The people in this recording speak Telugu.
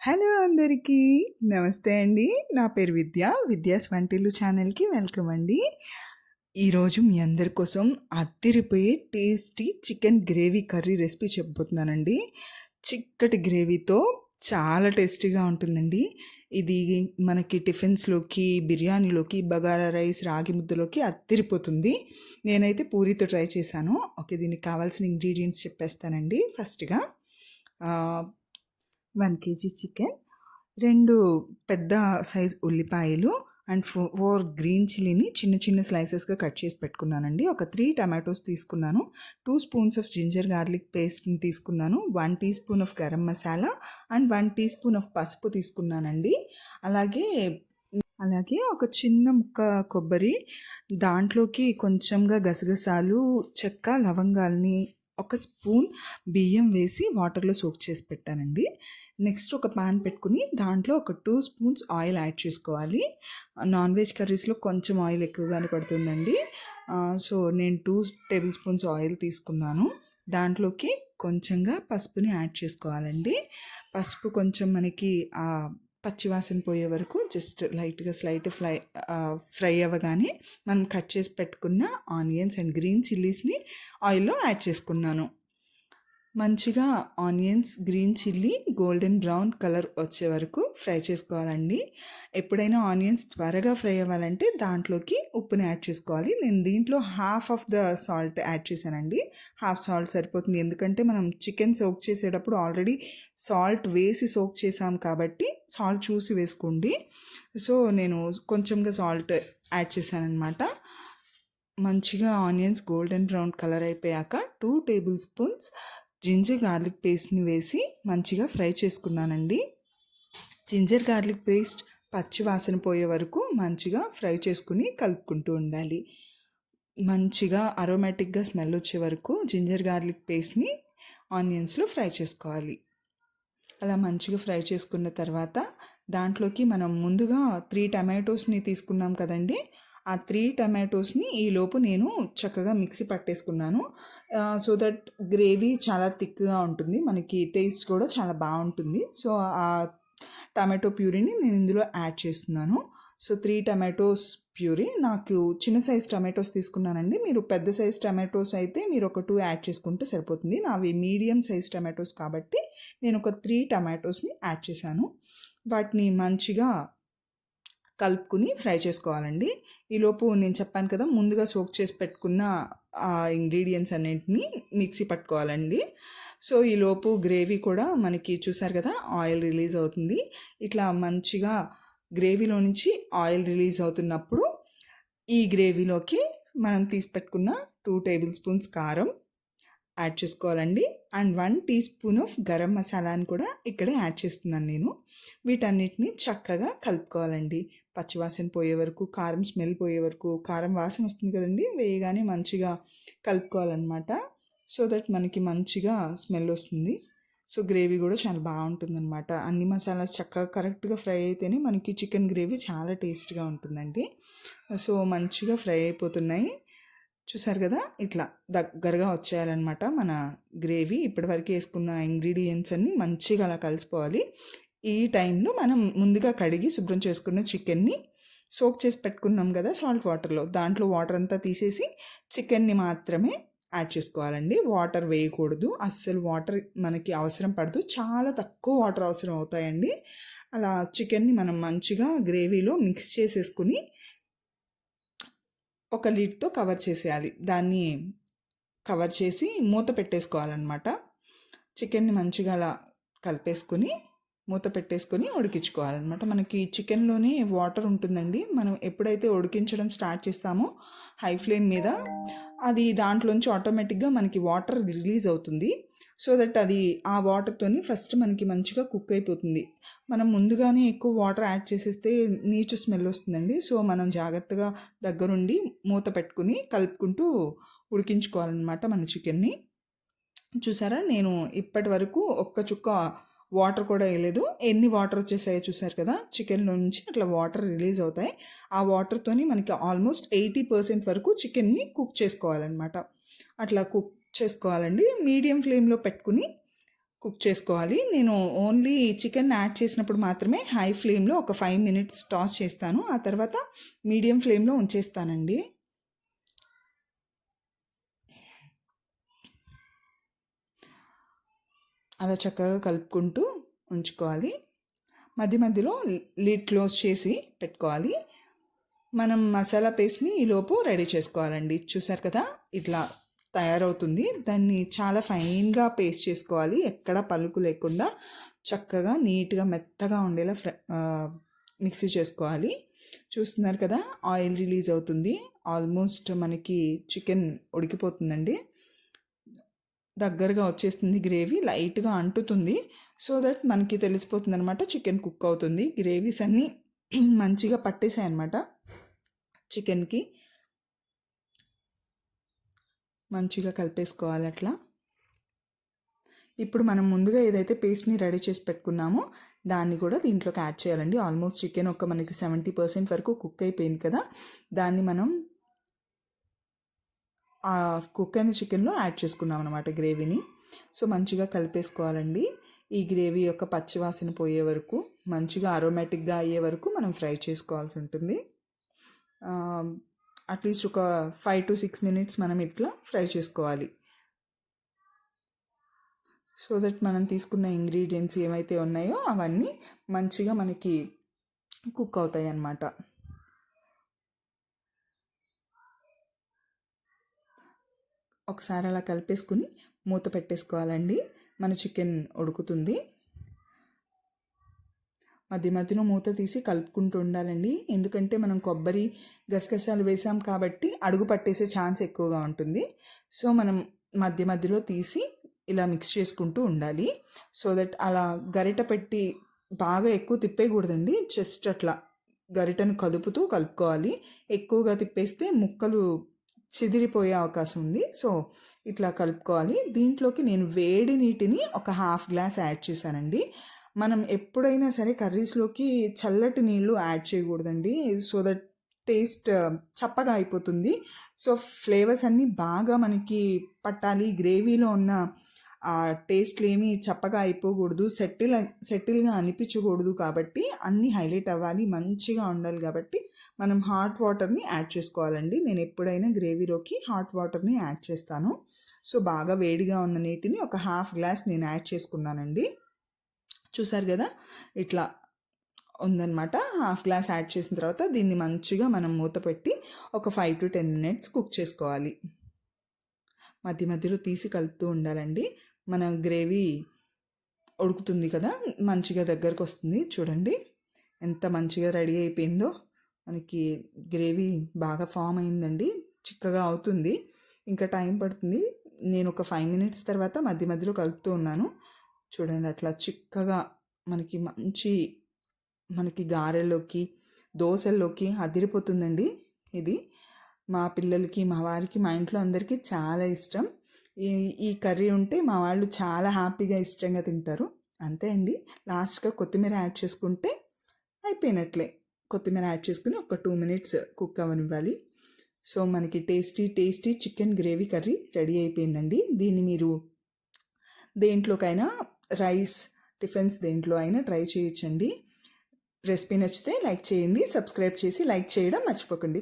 హలో అందరికీ నమస్తే అండి. నా పేరు విద్యాస్ వంటిల్లు ఛానల్‌కి వెల్కమ్ అండి. ఈరోజు మీ అందరి కోసం అదిరిపోయే tasty chicken gravy curry recipe చెప్పబోతున్నానండి. చిక్కటి గ్రేవీతో చాలా టేస్టీగా ఉంటుందండి. ఇది మనకి టిఫిన్స్‌లోకి, బిర్యానీలోకి, బగారా రైస్, రాగి ముద్దలోకి అదిరిపోతుంది. నేనైతే పూరీతో ట్రై చేశాను. ఓకే, దీనికి కావాల్సిన ఇంగ్రీడియంట్స్ చెప్పేస్తానండి. ఫస్ట్‌గా 1 కేజీ చికెన్, 2 పెద్ద సైజ్ ఉల్లిపాయలు అండ్ 4 గ్రీన్ చిల్లీని చిన్న చిన్న స్లైసెస్గా కట్ చేసి పెట్టుకున్నానండి. ఒక 3 టమాటోస్ తీసుకున్నాను. 2 స్పూన్స్ ఆఫ్ జింజర్ గార్లిక్ పేస్ట్ని తీసుకున్నాను. 1 teaspoon of garam masala and 1 teaspoon of పసుపు తీసుకున్నానండి. అలాగే ఒక చిన్న ముక్క కొబ్బరి, దాంట్లోకి కొంచెంగా గసగసాలు, చెక్క, లవంగాల్ని, ఒక స్పూన్ బియ్యం వేసి వాటర్లో సోక్ చేసి పెట్టానండి. నెక్స్ట్ ఒక పాన్ పెట్టుకుని దాంట్లో ఒక 2 స్పూన్స్ ఆయిల్ యాడ్ చేసుకోవాలి. నాన్ వెజ్ కర్రీస్లో కొంచెం ఆయిల్ ఎక్కువగానే పడుతుందండి. సో నేను 2 టేబుల్ స్పూన్స్ ఆయిల్ తీసుకున్నాను. దాంట్లోకి కొంచెంగా పసుపుని యాడ్ చేసుకోవాలండి. పసుపు కొంచెం మనకి పచ్చివాసన పోయే వరకు జస్ట్ లైట్గా ఫ్రై అవ్వగానే మనం కట్ చేసి పెట్టుకున్న ఆనియన్స్ అండ్ గ్రీన్ చిల్లీస్ని ఆయిల్లో యాడ్ చేసుకున్నాను. మంచిగా onions, green chilli golden brown colour వచ్చే వరకు ఫ్రై చేసుకోవాలండి. ఎప్పుడైనా ఆనియన్స్ త్వరగా ఫ్రై అవ్వాలంటే దాంట్లోకి ఉప్పుని యాడ్ చేసుకోవాలి. నేను దీంట్లో half of the salt add చేశానండి. హాఫ్ సాల్ట్ సరిపోతుంది, ఎందుకంటే మనం చికెన్ సోక్ చేసేటప్పుడు ఆల్రెడీ సాల్ట్ వేసి సోక్ చేసాం కాబట్టి సాల్ట్ చూసి వేసుకోండి. సో నేను కొంచెంగా సాల్ట్ యాడ్ చేశానమాట. మంచిగా ఆనియన్స్ గోల్డెన్ బ్రౌన్ కలర్ అయిపోయాక 2 టేబుల్ స్పూన్స్ జింజర్ గార్లిక్ పేస్ట్ని వేసి మంచిగా ఫ్రై చేసుకున్నానండి. జింజర్ గార్లిక్ పేస్ట్ పచ్చి వాసన పోయే వరకు మంచిగా ఫ్రై చేసుకుని కలుపుకుంటూ ఉండాలి. మంచిగా అరోమాటిక్గా స్మెల్ వచ్చే వరకు జింజర్ గార్లిక్ పేస్ట్ని ఆనియన్స్లో ఫ్రై చేసుకోవాలి. అలా మంచిగా ఫ్రై చేసుకున్న తర్వాత దాంట్లోకి మనం ముందుగా 3 టమాటోస్ని తీసుకున్నాం కదండి. ఆ 3 టమాటోస్ని ఈలోపు నేను చక్కగా మిక్సీ పట్టేసుకున్నాను. సో దట్ గ్రేవీ చాలా థిక్గా ఉంటుంది, మనకి టేస్ట్ కూడా చాలా బాగుంటుంది. సో ఆ టమాటో ప్యూరీని నేను ఇందులో యాడ్ చేస్తున్నాను. సో 3 టమాటోస్ ప్యూరీ, నాకు చిన్న సైజ్ టమాటోస్ తీసుకున్నానండి. మీరు పెద్ద సైజ్ టమాటోస్ అయితే మీరు ఒక 2 యాడ్ చేసుకుంటే సరిపోతుంది. నావి మీడియం సైజ్ టమాటోస్ కాబట్టి నేను ఒక 3 టమాటోస్ని యాడ్ చేశాను. వాటిని మంచిగా కలుపుకుని ఫ్రై చేసుకోవాలండి. ఈలోపు నేను చెప్పాను కదా, ముందుగా సోక్ చేసి పెట్టుకున్న ఆ ఇంగ్రీడియంట్స్ అన్నింటినీ మిక్సీ పట్టుకోవాలండి. సో ఈలోపు గ్రేవీ కూడా మనకి చూసారు కదా ఆయిల్ రిలీజ్ అవుతుంది. ఇట్లా మంచిగా గ్రేవీలో నుంచి ఆయిల్ రిలీజ్ అవుతున్నప్పుడు ఈ గ్రేవీలోకి మనం తీసి పెట్టుకున్న 2 టేబుల్ స్పూన్స్ కారం యాడ్ చేసుకోవాలండి. And 1 teaspoon of garam మసాలాని కూడా ఇక్కడే యాడ్ చేస్తున్నాను నేను. వీటన్నిటిని చక్కగా కలుపుకోవాలండి. పచ్చివాసన పోయే వరకు, కారం స్మెల్ పోయే వరకు, కారం వాసన వస్తుంది కదండి, వేయగానే మంచిగా కలుపుకోవాలన్నమాట. సో దట్ మనకి మంచిగా స్మెల్ వస్తుంది. సో గ్రేవీ కూడా చాలా బాగుంటుందన్నమాట. అన్ని మసాలాస్ చక్కగా కరెక్ట్గా ఫ్రై అయితేనే మనకి చికెన్ గ్రేవీ చాలా టేస్ట్గా ఉంటుందండి. సో మంచిగా ఫ్రై అయిపోతున్నాయి, చూసారు కదా, ఇట్లా దగ్గరగా వచ్చేయాలన్నమాట మన గ్రేవీ. ఇప్పటివరకు వేసుకున్న ఇంగ్రీడియంట్స్ అన్నీ మంచిగా అలా కలిసిపోవాలి. ఈ టైంలో మనం ముందుగా కడిగి శుభ్రం చేసుకున్న చికెన్ని సోక్ చేసి పెట్టుకున్నాం కదా సాల్ట్ వాటర్లో, దాంట్లో వాటర్ అంతా తీసేసి చికెన్ని మాత్రమే యాడ్ చేసుకోవాలండి. వాటర్ వేయకూడదు, అస్సలు వాటర్ మనకి అవసరం పడదు, చాలా తక్కువ వాటర్ అవసరం అవుతాయండి. అలా చికెన్ని మనం మంచిగా గ్రేవీలో మిక్స్ చేసేసుకుని ఒక లిడ్తో కవర్ చేసేయాలి. దాన్ని కవర్ చేసి మూత పెట్టేసుకోవాలన్నమాట. చికెన్ని మంచిగా అలా కలిపేసుకొని మూత పెట్టేసుకొని ఉడికించుకోవాలన్నమాట. మనకి చికెన్లోనే వాటర్ ఉంటుందండి. మనం ఎప్పుడైతే ఉడికించడం స్టార్ట్ చేస్తామో హై ఫ్లేమ్ మీద, అది దాంట్లోంచి ఆటోమేటిక్గా మనకి వాటర్ రిలీజ్ అవుతుంది. సో దట్ అది ఆ వాటర్తోని ఫస్ట్ మనకి మంచిగా కుక్ అయిపోతుంది. మనం ముందుగానే ఎక్కువ వాటర్ యాడ్ చేసేస్తే నీచు స్మెల్ వస్తుందండి. సో మనం జాగ్రత్తగా దగ్గరుండి మూత పెట్టుకుని కలుపుకుంటూ ఉడికించుకోవాలన్నమాట మన చికెన్ని. చూసారా, నేను ఇప్పటి వరకు ఒక్క చుక్క వాటర్ కూడా వేయలేదు. ఎన్ని వాటర్ వచ్చేసాయో చూసారు కదా, చికెన్లో నుంచి అట్లా వాటర్ రిలీజ్ అవుతాయి. ఆ వాటర్తోని మనకి ఆల్మోస్ట్ 80% వరకు చికెన్ని కుక్ చేసుకోవాలన్నమాట. అట్లా కుక్ చేసుకోవాలండి. మీడియం ఫ్లేమ్లో పెట్టుకుని కుక్ చేసుకోవాలి. నేను ఓన్లీ చికెన్ యాడ్ చేసినప్పుడు మాత్రమే హై ఫ్లేమ్లో ఒక 5 మినిట్స్ టాస్ చేస్తాను. ఆ తర్వాత మీడియం ఫ్లేమ్లో ఉంచేస్తానండి. అలా చక్కగా కలుపుకుంటూ ఉంచుకోవాలి. మధ్య మధ్యలో లిడ్ క్లోజ్ చేసి పెట్టుకోవాలి. మనం మసాలా పేస్ట్ని ఈలోపు రెడీ చేసుకోవాలండి. చూసారు కదా, ఇట్లా తయారవుతుంది. దాన్ని చాలా ఫైన్గా పేస్ట్ చేసుకోవాలి, ఎక్కడ పలుకు లేకుండా చక్కగా నీట్గా మెత్తగా ఉండేలా మిక్సీ చేసుకోవాలి. చూస్తున్నారు కదా, ఆయిల్ రిలీజ్ అవుతుంది. ఆల్మోస్ట్ మనకి చికెన్ ఉడికిపోతుందండి, దగ్గరగా వచ్చేస్తుంది. గ్రేవీ లైట్గా అంటుతుంది. సో దట్ మనకి తెలిసిపోతుంది అనమాట చికెన్ కుక్ అవుతుంది. గ్రేవీస్ అన్నీ మంచిగా పట్టేసాయి అనమాట చికెన్కి. మంచిగా కలిపేసుకోవాలి అట్లా. ఇప్పుడు మనం ముందుగా ఏదైతే పేస్ట్ని రెడీ చేసి పెట్టుకున్నామో దాన్ని కూడా దీంట్లోకి యాడ్ చేయాలండి. ఆల్మోస్ట్ చికెన్ ఒక మనకి 70% వరకు కుక్ అయిపోయింది కదా, దాన్ని మనం ఆ కుక్ అయిన చికెన్లో యాడ్ చేసుకున్నాం అనమాట గ్రేవీని. సో మంచిగా కలిపేసుకోవాలండి. ఈ గ్రేవీ యొక్క పచ్చివాసన పోయే వరకు, మంచిగా అరోమాటిక్గా అయ్యే వరకు మనం ఫ్రై చేసుకోవాల్సి ఉంటుంది. అట్లీస్ట్ ఒక 5 to 6 మినిట్స్ మనం ఇట్లా ఫ్రై చేసుకోవాలి. సో దట్ మనం తీసుకున్న ఇంగ్రీడియంట్స్ ఏమైతే ఉన్నాయో అవన్నీ మంచిగా మనకి కుక్ అవుతాయి అన్నమాట. ఒకసారి అలా కలిపేసుకుని మూత పెట్టేసుకోవాలండి. మన చికెన్ ఉడుకుతుంది. మధ్య మధ్యలో మూత తీసి కలుపుకుంటూ ఉండాలండి, ఎందుకంటే మనం కొబ్బరి గసగసాలు వేసాం కాబట్టి అడుగు పట్టేసే ఛాన్స్ ఎక్కువగా ఉంటుంది. సో మనం మధ్య మధ్యలో తీసి ఇలా మిక్స్ చేసుకుంటూ ఉండాలి. సో దట్ అలా గరిట పెట్టి బాగా ఎక్కువ తిప్పేయకూడదండి, జస్ట్ అట్లా గరిటను కదుపుతూ కలుపుకోవాలి. ఎక్కువగా తిప్పేస్తే ముక్కలు చిదిరిపోయే అవకాశం ఉంది. సో ఇట్లా కలుపుకోవాలి. దీంట్లోకి నేను వేడి నీటిని ఒక హాఫ్ గ్లాస్ యాడ్ చేశానండి. మనం ఎప్పుడైనా సరే కర్రీస్లోకి చల్లటి నీళ్ళు యాడ్ చేయకూడదండి, సో దట్ టేస్ట్ చప్పగా అయిపోతుంది. సో ఫ్లేవర్స్ అన్నీ బాగా మనకి పట్టాలి, గ్రేవీలో ఉన్న ఆ టేస్ట్లు ఏమీ చప్పగా అయిపోకూడదు, సెటిల్గా అనిపించకూడదు. కాబట్టి అన్నీ హైలైట్ అవ్వాలి, మంచిగా ఉండాలి. కాబట్టి మనం హాట్ వాటర్ని యాడ్ చేసుకోవాలండి. నేను ఎప్పుడైనా గ్రేవీలోకి హాట్ వాటర్ని యాడ్ చేస్తాను. సో బాగా వేడిగా ఉన్న నీటిని ఒక హాఫ్ గ్లాస్ నేను యాడ్ చేసుకున్నానండి. చూసారు కదా, ఇట్లా ఉందన్నమాట. హాఫ్ గ్లాస్ యాడ్ చేసిన తర్వాత దీన్ని మంచిగా మనం మూత పెట్టి ఒక 5 to 10 మినిట్స్ కుక్ చేసుకోవాలి. మధ్య మధ్యలో తీసి కలుపుతూ ఉండాలండి. మన గ్రేవీ ఉడుకుతుంది కదా, మంచిగా దగ్గరకు వస్తుంది. చూడండి ఎంత మంచిగా రెడీ అయిపోయిందో. మనకి గ్రేవీ బాగా ఫామ్ అయిందండి, చిక్కగా అవుతుంది. ఇంకా టైం పడుతుంది. నేను ఒక 5 మినిట్స్ తర్వాత మధ్య మధ్యలో కలుపుతూ ఉన్నాను. చూడండి అట్లా చిక్కగా మనకి గారెల్లోకి దోశల్లోకి అదిరిపోతుందండి ఇది. మా పిల్లలకి, మా వారికి, మా ఇంట్లో అందరికీ చాలా ఇష్టం. ఈ కర్రీ ఉంటే మా వాళ్ళు చాలా హ్యాపీగా ఇష్టంగా తింటారు. అంతే అండి. లాస్ట్గా కొత్తిమీర యాడ్ చేసుకుంటే అయిపోయినట్లే. కొత్తిమీర యాడ్ చేసుకుని ఒక 2 మినిట్స్ కుక్ అవ్వనివ్వాలి. సో మనకి tasty chicken gravy curry ready అయిపోయిందండి. దీన్ని మీరు దేంట్లోకైనా, రైస్, టిఫిన్స్ దేంట్లో అయినా ట్రై చేయొచ్చండి. రెసిపీ నచ్చితే లైక్ చేయండి, సబ్స్క్రైబ్ చేసి లైక్ చేయడం మర్చిపోకండి.